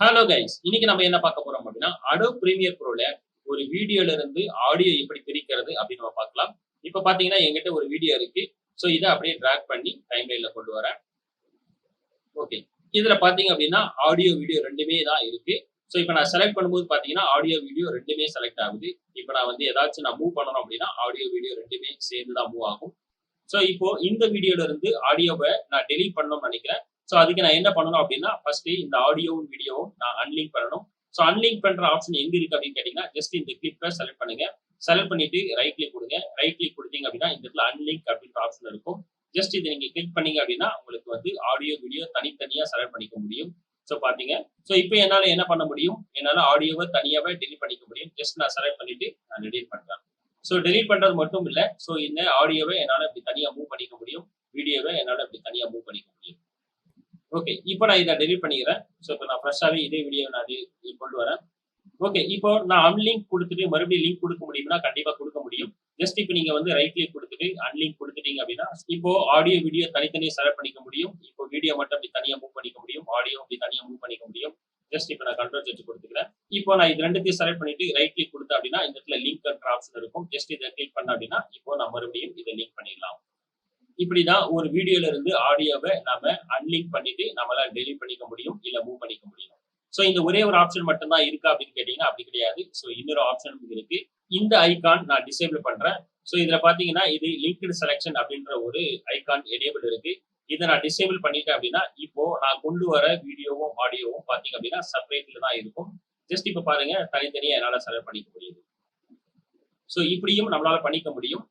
Hello guys, இன்னைக்கு நம்ம என்ன பார்க்க போறோம் அப்படின்னா Adobe Premiere Proல ஒரு வீடியோல இருந்து ஆடியோ எப்படி பிரிக்கிறது அப்படின்னு நம்ம பார்க்கலாம். இப்ப பாத்தீங்கன்னா என்கிட்ட ஒரு வீடியோ இருக்கு. சோ இதை அப்படியே டிராக் பண்ணி டைம்லைன்ல கொண்டு வரேன். ஓகே, இதுல பாத்தீங்க அப்படின்னா ஆடியோ வீடியோ ரெண்டுமே தான் இருக்கு. சோ இப்ப நான் செலக்ட் பண்ணும்போது பாத்தீங்கன்னா ஆடியோ வீடியோ ரெண்டுமே செலக்ட் ஆகுது. இப்ப நான் வந்து ஏதாச்சும் நான் மூவ் பண்ணணும் அப்படின்னா ஆடியோ வீடியோ ரெண்டுமே சேர்ந்து தான் மூவ் ஆகும். சோ இப்போ இந்த வீடியோல இருந்து ஆடியோவை நான் டெலீட் பண்ணணும்னு நினைக்கிறேன். சோ அதுக்கு நான் என்ன பண்ணணும் அப்படின்னா ஃபர்ஸ்ட் இந்த ஆடியோவும் வீடியோவும் நான் அன்லிங்க் பண்ணணும். சோ அன்லிங்க் பண்ற ஆப்ஷன் எங்க இருக்கு அப்படின்னு கேட்டீங்கன்னா ஜஸ்ட் இந்த கிளிப்பை செலக்ட் பண்ணுங்க. செலக்ட் பண்ணிட்டு ரைட் கிளிக் கொடுங்க. ரைட் கிளிக் கொடுத்தீங்க அப்படின்னா இந்த இடத்துல அன்லிங்க் அப்படின்ற ஆப்ஷன் இருக்கும். ஜஸ்ட் இதை நீங்க கிளிக் பண்ணீங்க அப்படின்னா உங்களுக்கு வந்து ஆடியோ வீடியோ தனித்தனியா செலக்ட் பண்ணிக்க முடியும். சோ பாத்தீங்க. சோ இப்போ என்னால என்ன பண்ண முடியும், என்னால ஆடியோவை தனியாவே டெலீட் பண்ணிக்க முடியும். ஜஸ்ட் நான் செலக்ட் பண்ணிட்டு நான் டெலீட் பண்றேன். சோ டெலீட் பண்றது மட்டும் இல்ல, சோ இந்த ஆடியோவை என்னால இப்படி தனியா மூவ் பண்ணிக்க முடியும். வீடியோவை என்னால இப்படி தனியா மூவ் பண்ணிக்க முடியும். ஓகே, இப்போ நான் இதை டெலீட் பண்ணிக்கிறேன். சோ இப்போ நான் ஃப்ரெஷ்ஷாவே இதே வீடியோ நான் கொண்டு வரேன். ஓகே, இப்போ நான் அன்லிங்க் கொடுத்துட்டு மறுபடியும் லிங்க் கொடுக்க முடியும்னா கண்டிப்பா கொடுக்க முடியும். ஜஸ்ட் இப்போ நீங்க வந்து ரைட் கிளிக் கொடுத்துட்டு அன்லிங்க் கொடுத்துட்டீங்க அப்படின்னா இப்போ ஆடியோ வீடியோ தனித்தனியா செலக்ட் பண்ணிக்க முடியும். இப்போ வீடியோ மட்டும் அப்படி தனியா மூவ் பண்ணிக்க முடியும். ஆடியோ அப்படி தனியா மூவ் பண்ணிக்க முடியும். ஜஸ்ட் இப்போ நான் கண்ட்ரோல் செட் கொடுத்துக்கிறேன். இப்போ நான் இது ரெண்டுத்தையும் செலக்ட் பண்ணிட்டு ரைட் கிளிக் கொடுத்தேன் அப்படின்னா இந்த இடத்துல லிங்க் ஆப்ஷன் இருக்கும். ஜஸ்ட் இதை கிளிக் பண்ண அப்படின்னா இப்போ நான் மறுபடியும் இதை லிங்க் பண்ணிடலாம். இப்படிதான் ஒரு வீடியோல இருந்து ஆடியோவை நாம அன்லிங்க் பண்ணிட்டு நம்மளால டெலீட் பண்ணிக்க முடியும், இல்ல மூவ் பண்ணிக்க முடியும். சோ இந்த ஒரே ஒரு ஆப்ஷன் மட்டும் தான் இருக்கா அப்படின்னு கேட்டீங்கன்னா அப்படி கிடையாது. சோ இன்னொரு ஆப்ஷன் இருக்கு. இந்த ஐகான் நான் டிசேபிள் பண்றேன். சோ இதுல பாத்தீங்கன்னா இது லிங்க்டு செலக்ஷன் அப்படின்ற ஒரு ஐகான் எனேபிள் இருக்கு. இதை நான் டிசேபிள் பண்ணிட்டேன் அப்படின்னா இப்போ நான் கொண்டு வர வீடியோவும் ஆடியோவும் பாத்தீங்க அப்படின்னா செப்பரேட்ல தான் இருக்கும். ஜஸ்ட் இப்ப பாருங்க தனித்தனியா என்னால செலக்ட் பண்ணிக்க முடியுது. சோ இப்படியும் நம்மளால பண்ணிக்க முடியும்.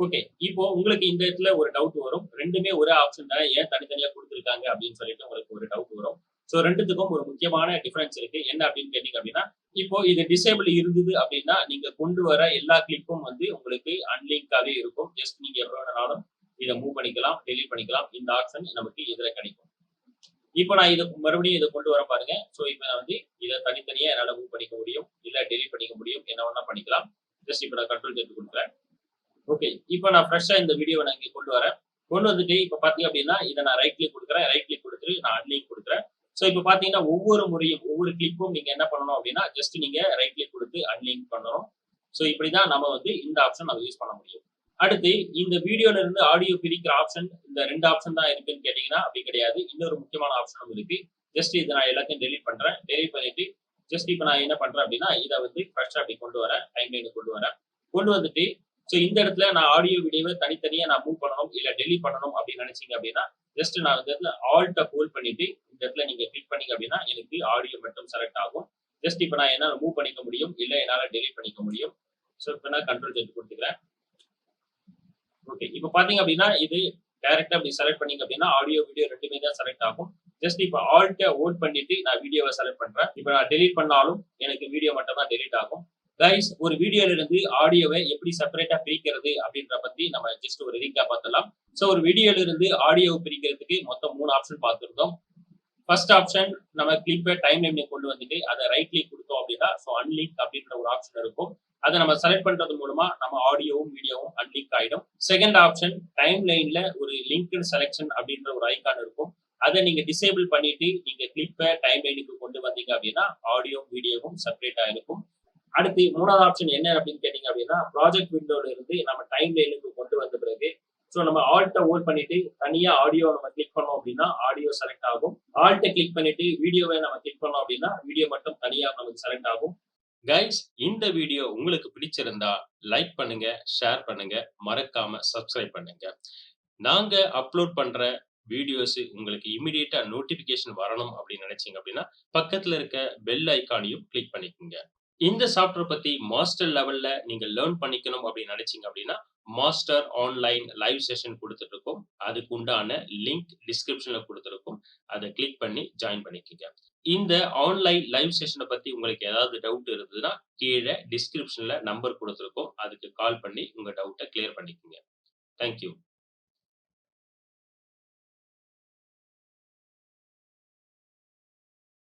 ஓகே, இப்போ உங்களுக்கு இந்த இடத்துல ஒரு டவுட் வரும். ரெண்டுமே ஒரே ஆப்ஷன் தானே, ஏன் தனித்தனியா கொடுத்துருக்காங்க அப்படின்னு சொல்லிட்டு உங்களுக்கு ஒரு டவுட் வரும். சோ ரெண்டுத்துக்கும் ஒரு முக்கியமான டிஃபரன்ஸ் இருக்கு. என்ன அப்படின்னு கேட்டீங்க அப்படின்னா இப்போ இது டிசேபிள் இருந்தது அப்படின்னா நீங்க கொண்டு வர எல்லா கிளிப்பும் வந்து உங்களுக்கு அன்லிங்காவே இருக்கும். ஜஸ்ட் நீங்க எவ்வளவு வேணாலும் இதை மூவ் பண்ணிக்கலாம், டெலீட் பண்ணிக்கலாம். இந்த ஆப்ஷன் நமக்கு இதுல கிடைக்கும். இப்போ நான் இதை மறுபடியும் இதை கொண்டு வர பாருங்க. சோ இப்போ நான் வந்து இதை தனித்தனியா என்னால மூவ் பண்ணிக்க முடியும், இல்ல டெலீட் பண்ணிக்க முடியும், என்ன வேணா பண்ணிக்கலாம். ஜஸ்ட் இப்போ நான் கண்ட்ரோல் செட் கொடுக்குறேன். ஓகே, இப்போ நான் ஃப்ரெஷ்ஷா இந்த வீடியோவை நான் இங்க கொண்டு வரேன். கொண்டு வந்துட்டு இப்போ பாத்தீங்க அப்படின்னா இதை நான் ரைட் கிளிக் கொடுக்குறேன். ரைட் கிளிக் கொடுத்துட்டு நான் அன்லிங்க் கொடுக்குறேன். சோ இப்போ பாத்தீங்கன்னா ஒவ்வொரு முறையும் ஒவ்வொரு கிளிப்பும் நீங்க என்ன பண்ணணும் அப்படின்னா ஜஸ்ட் நீங்க ரைட் கிளிக் கொடுத்து அன்லிங்க் பண்ணணும். சோ இப்படிதான் நம்ம வந்து இந்த ஆப்ஷன் நம்ம யூஸ் பண்ண முடியும். அடுத்து இந்த வீடியோல இருந்து ஆடியோ பிரிக்கிற ஆப்ஷன் இந்த ரெண்டு ஆப்ஷன் தான் இருக்குன்னு கேட்டீங்கன்னா அப்படி கிடையாது. இன்னொரு முக்கியமான ஆப்ஷனும் இருக்கு. ஜஸ்ட் இதை நான் எல்லாத்தையும் டெலீட் பண்றேன். டெலீட் பண்ணிட்டு ஜஸ்ட் இப்போ நான் என்ன பண்றேன் அப்படின்னா இதை வந்து ஃப்ரெஷ்ஷா அப்படி கொண்டு வரேன். டைம்லைனுக்கு கொண்டு வரேன். கொண்டு வந்துட்டு சோ இந்த இடத்துல நான் ஆடியோ வீடியோவை தனித்தனியா நான் மூவ் பண்ணணும் இல்ல டெலீட் பண்ணணும் அப்படின்னு நினைச்சீங்க அப்படின்னா ஜஸ்ட் நான் இந்த இடத்துல ஆல்ட்ட ஹோல்ட் பண்ணிட்டு இந்த இடத்துல நீங்க கிளிக் பண்ணீங்க அப்படின்னா எனக்கு ஆடியோ மட்டும் செலக்ட் ஆகும். ஜஸ்ட் இப்போ நான் என்னால மூவ் பண்ணிக்க முடியும், இல்ல என்னால டெலீட் பண்ணிக்க முடியும். சோ இப்போ நான் கண்ட்ரோல் செட் கொடுத்துக்கிறேன். ஓகே, இப்போ பாத்தீங்க அப்படின்னா இது டைரக்டா அப்படி செலக்ட் பண்ணீங்க அப்படின்னா ஆடியோ வீடியோ ரெண்டுமே தான் செலக்ட் ஆகும். ஜஸ்ட் இப்போ ஆல்ட்ட ஹோல்ட் பண்ணிட்டு நான் வீடியோவை செலக்ட் பண்றேன். இப்போ நான் டெலீட் பண்ணாலும் எனக்கு வீடியோ மட்டும் தான் டெலீட் ஆகும். கைஸ், ஒரு வீடியோல இருந்து ஆடியோவை எப்படி செப்பரேட்டா பிரிக்கிறது அப்படின்ற பத்தி நம்ம ஜஸ்ட் ஒரு ரீகேப் பார்த்தலாம். சோ ஒரு வீடியோல இருந்து ஆடியோ பிரிக்கிறதுக்கு மொத்தம் 3 ஆப்ஷன் பார்த்திருந்தோம். ஃபர்ஸ்ட் ஆப்ஷன் நம்ம கிளிப்பை டைம் லைன்ல கொண்டு வந்துட்டு அதை ரைட் கிளிக் கொடுத்தோம் அப்படின்னா சோ அன்லிங்க் அப்படின்ற ஒரு ஆப்ஷன் இருக்கும். அதை நம்ம செலக்ட் பண்றது மூலமா நம்ம ஆடியோவும் வீடியோவும் அன்லிங்க் ஆயிடும். செகண்ட் ஆப்ஷன் டைம் லைன்ல ஒரு லிங்க்டு செலக்ஷன் அப்படின்ற ஒரு ஐகான் இருக்கும். அதை நீங்க டிசேபிள் பண்ணிட்டு நீங்க கிளிப்பை டைம் லைனுக்கு கொண்டு வந்தீங்க அப்படின்னா ஆடியோ வீடியோவும் செப்பரேட்டா இருக்கும். அடுத்து மூணாவது ஆப்ஷன் என்ன அப்படின்னு கேட்டீங்க அப்படின்னா ப்ராஜெக்ட் விண்டோல இருந்து நம்ம டைம் லைனுக்கு கொண்டு வந்த பிறகு சோ நம்ம ஆல்ட்ட ஹோல்ட் பண்ணிட்டு தனியா ஆடியோ நம்ம கிளிக் பண்ணோம் அப்படின்னா ஆடியோ செலக்ட் ஆகும். ஆல்ட்ட கிளிக் பண்ணிட்டு வீடியோவை நம்ம கிளிக் பண்ணோம் அப்படின்னா வீடியோ மட்டும் தனியா நமக்கு செலக்ட் ஆகும். கைஸ், இந்த வீடியோ உங்களுக்கு பிடிச்சிருந்தா லைக் பண்ணுங்க, ஷேர் பண்ணுங்க, மறக்காம சப்ஸ்கிரைப் பண்ணுங்க. நாங்க அப்லோட் பண்ற வீடியோஸ் உங்களுக்கு இமிடியேட்டா நோட்டிபிகேஷன் வரணும் அப்படின்னு நினைச்சீங்க அப்படின்னா பக்கத்துல இருக்க பெல் ஐகானையும் கிளிக் பண்ணிக்கோங்க. இந்த சாஃப்ட்வேர் பத்தி மாஸ்டர் லெவல்ல நீங்க லேர்ன் பண்ணிக்கணும் அப்படின்னு நினைச்சீங்க அப்படின்னா மாஸ்டர் ஆன்லைன் லைவ் செஷன் கொடுத்துட்டு இருக்கோம். அதுக்கு உண்டான லிங்க் டிஸ்கிரிப்ஷன்ல கொடுத்துருக்கோம். அதை கிளிக் பண்ணி ஜாயின் பண்ணிக்கோங்க. இந்த ஆன்லைன் லைவ் செஷனை பத்தி உங்களுக்கு ஏதாவது டவுட் இருந்ததுன்னா கீழே டிஸ்கிரிப்ஷன்ல நம்பர் கொடுத்துருக்கோம். அதுக்கு கால் பண்ணி உங்க டவுட்டை கிளியர் பண்ணிக்கோங்க. தேங்க்யூ.